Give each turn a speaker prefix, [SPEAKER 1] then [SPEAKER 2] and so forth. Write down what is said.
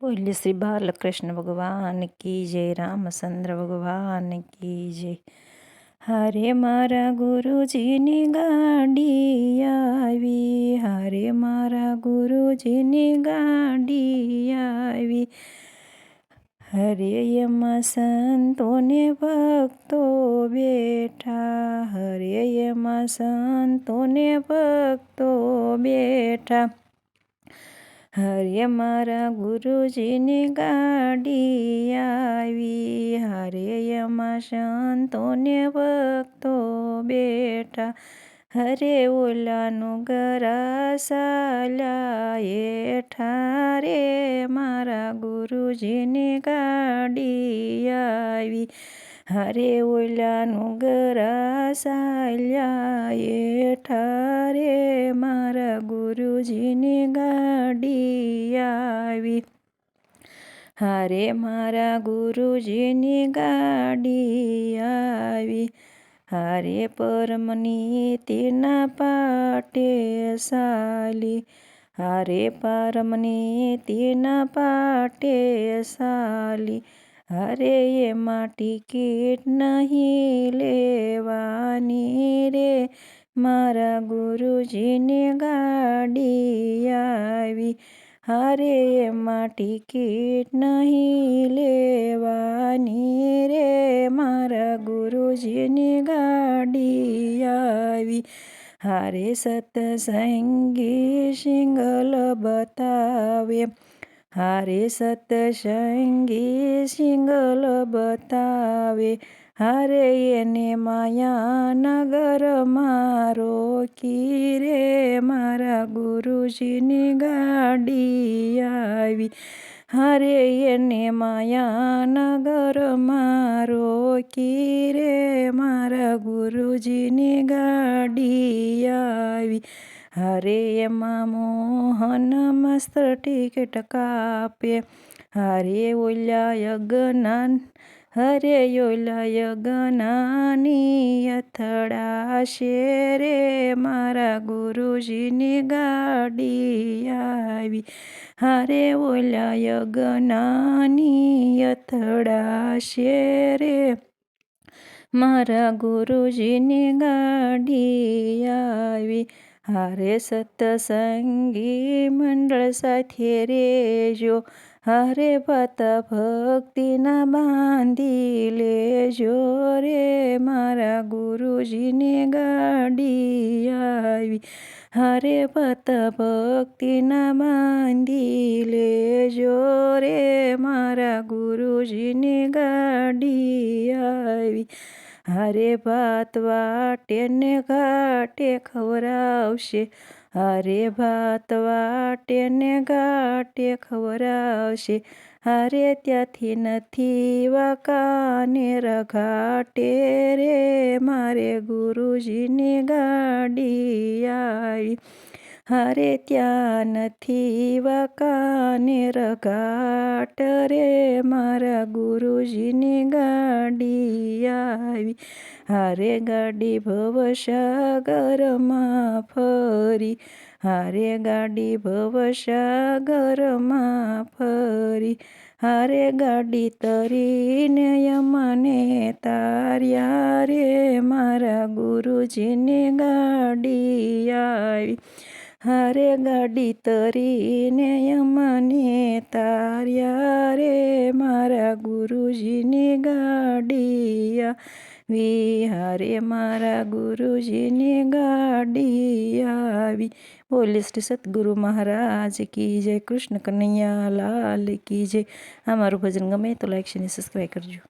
[SPEAKER 1] बोलिए श्री बालकृष्ण भगवान की जय, रामचंद्र भगवान की जय। हरे मारा गुरुजीनी गाड़ी आई, हरे मारा गुरुजीनी गाड़ी आई। हरे यमा संतों ने भक्तो बेठा, हरे यमा संतों ने भक्तो बेठा। हरे मारा गुरुजीनी गाड़ी आई, हरे यमा संतों ने भक्तो बेठा। हरे ओलानु गरा साल्या हेठा रे मारा गुरुजीनी गाड़ी आई। हरे ओलानु गरा साल्या हेठा रे मारा गुरुजीनी गाड़ी आई। हरे मारा गुरुजीनी गाड़ी आई। हरे परमनीतिना पाटे साली, हरे परमनीतिना पाटे साली। हरे ये माटी कीट नहीं लेवानी रे मारा गुरुजीनी गाड़ी आई। हरे ये माटी कीट नहीं लेवानी रे मारा गुरुजीनी गाड़ी आई। हरे सत्संगी सिंगल बतावे, हरे सत्संगी सिंगल बतावे। हरे येने माया नगर मारो की रे मारा गुरुजीनी गाड़ी आई। हरे येने माया नगर मारो की रे मारा गुरुजीनी गाड़ी आई। हरे यमा मोहन मस्त टिकट कापे, हरे ओल्या यज्ञान हरे योला यज्ञानी अथड़ा शेरे मारा गुरुजीनी गाड़ी आई। हरे ओल्या यज्ञानी अथड़ा शेरे मारा गुरुजीनी गाड़ी आई। हरे सत्संगी मंडल साथे रेजो, हरे बात भक्तिना बांधी लेजो रे मारा गुरुजीनी गाड़ी आई। हरे बात भक्तिना बांधी लेजो रे मारा गुरुजीनी गाड़ी आई। हरे भात वाटे ने घाटे खवरावशे, हरे भात वाटे ने घाटे खवरावशे। हरे त्याथी नथी वाकाने रघाटे रे मारे गुरुजीनी गाड़ी आई। हरे त्या नथी वाकाने रघाट रे मारा गुरुजीनी गाड़ी आई। हरे गाड़ी भवसागर मा फरी, हरे गाड़ी भवसागर मा फरी। हरे गाड़ी तरीने यमने तार्या रे मारा गुरुजीनी गाड़ी आई। हरे गाड़ी तरीने यमने तार्या रे मारा गुरुजीनी गाड़ी आई। हरे मारा गुरुजीनी गाड़ी आई। बोले श्री सतगुरु महाराज की जय, कृष्ण कन्हैया लाल की जय। हमाરું ભજન ગમે તો લાઈક શેર સબસ્ક્રાઈબ કરજો।